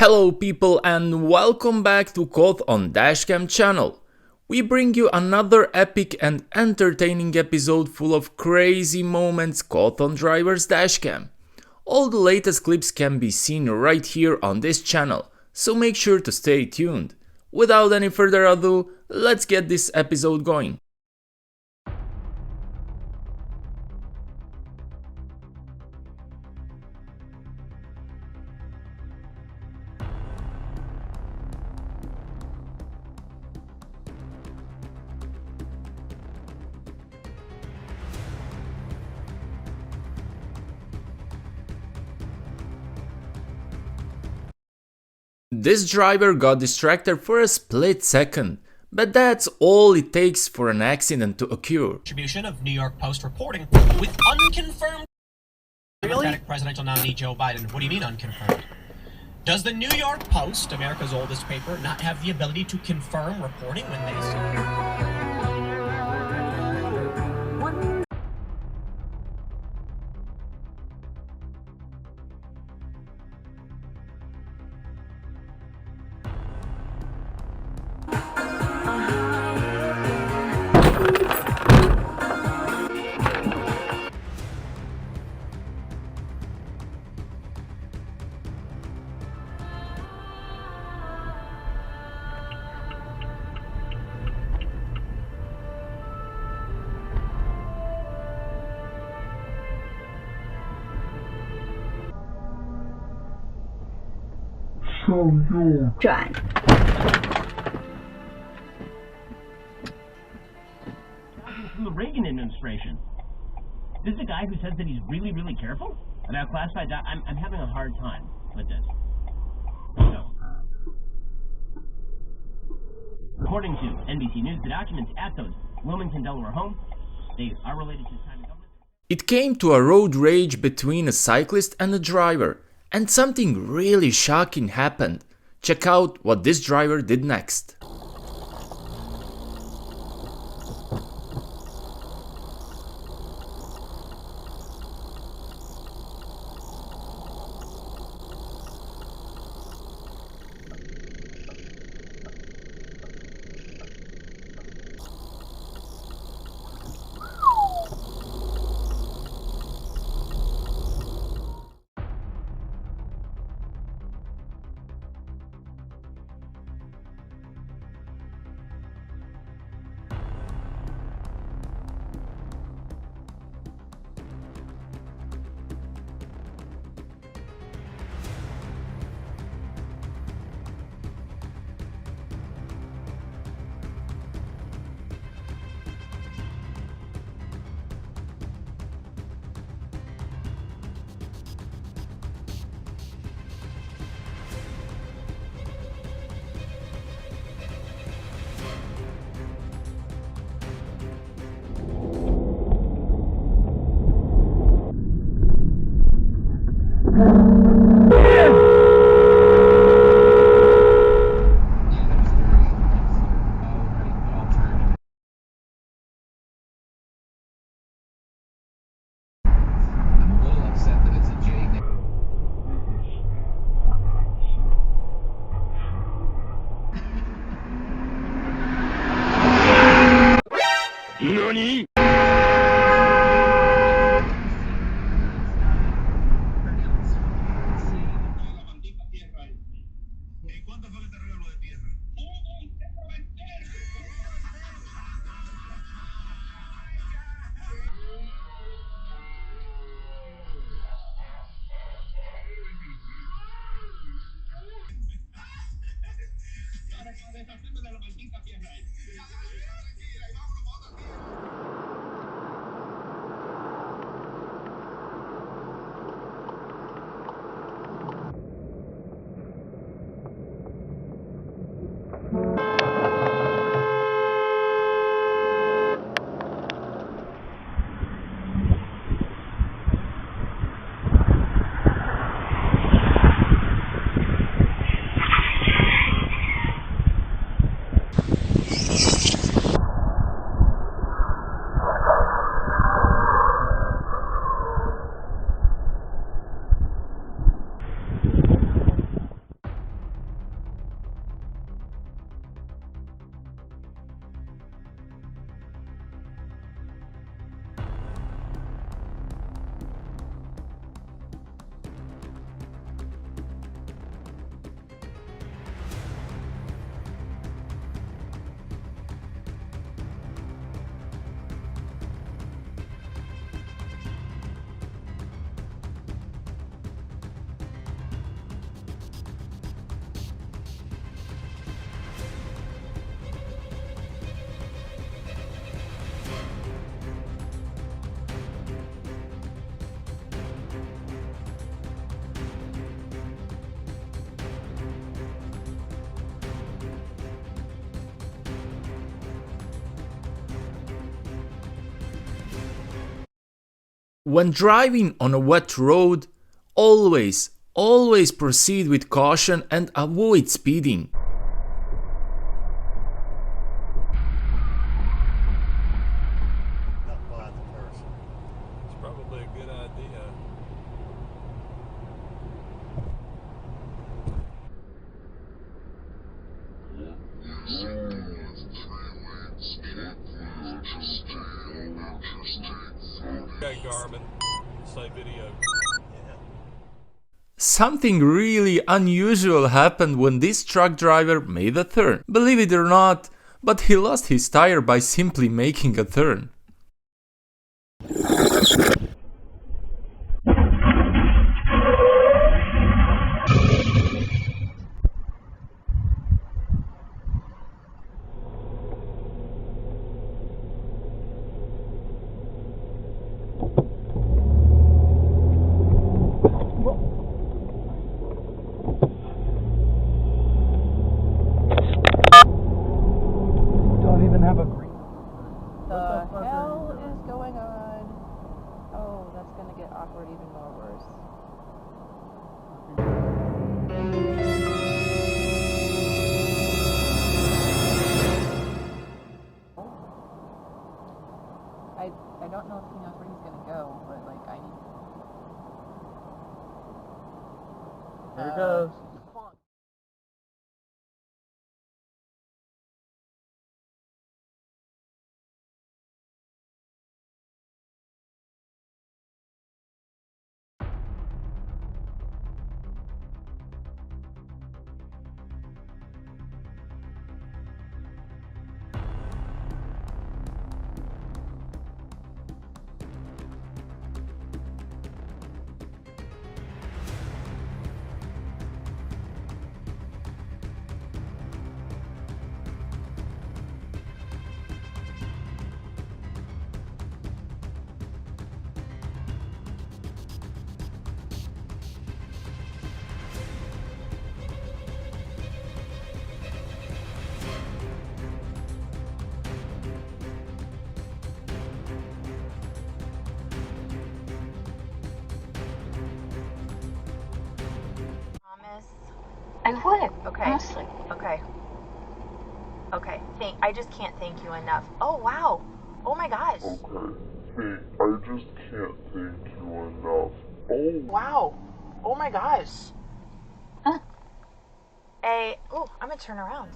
Hello people and welcome back to Code on Dashcam channel. We bring you another epic and entertaining episode full of crazy moments caught on driver's dashcam. All the latest clips can be seen right here on this channel, so make sure to stay tuned. Without any further ado, let's get this episode going. This driver got distracted for a split second, but that's all it takes for an accident to occur. Distribution of New York Post reporting with unconfirmed Democratic presidential nominee Joe Biden. What do you mean unconfirmed? Does the New York Post, America's oldest paper, not have the ability to confirm reporting when they say? John. From the Reagan administration. This is a guy who says that he's really careful about classified. I'm having a hard time with this. So, according to NBC News, the documents at those Wilmington, Delaware home, they are related to the time of government. It came to a road rage between a cyclist and a driver, and something really shocking happened. Check out what this driver did next. NANI?! When driving on a wet road, always proceed with caution and avoid speeding. Not by the person. It's probably a good idea. Okay, Garmin. Say video. Something really unusual happened when this truck driver made a turn. Believe it or not, but he lost his tire by simply making a turn. The hell is going on? Oh, that's gonna get awkward even more worse. I don't know if he knows where he's gonna go, but like I need. There it goes. I would. Okay. Honestly. Okay. Okay. I just can't thank you enough. Oh wow. Oh my gosh. Okay. Hey, I just can't thank you enough. Oh. Wow. Oh my gosh. Huh? Hey. Oh, I'm gonna turn around.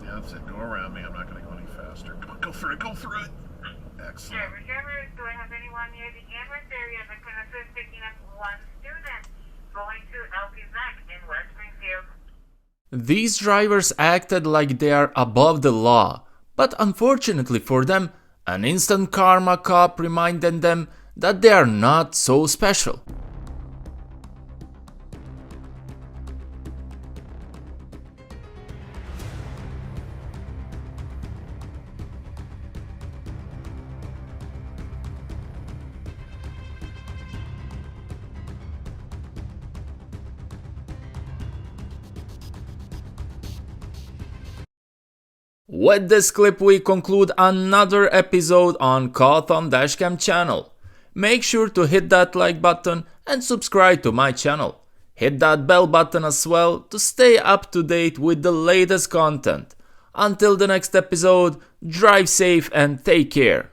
Yeah, that's it. Go around me. I'm not going to go any faster. Come on, go through it. Go through it. Excellent. Cameras, do I have anyone near the Amherst area that can assist picking up one student going to LPZAC in West Springfield? These drivers acted like they are above the law, but unfortunately for them, an instant karma cop reminded them that they are not so special. With this clip we conclude another episode on Caught on Dashcam channel. Make sure to hit that like button and subscribe to my channel. Hit that bell button as well to stay up to date with the latest content. Until the next episode, drive safe and take care.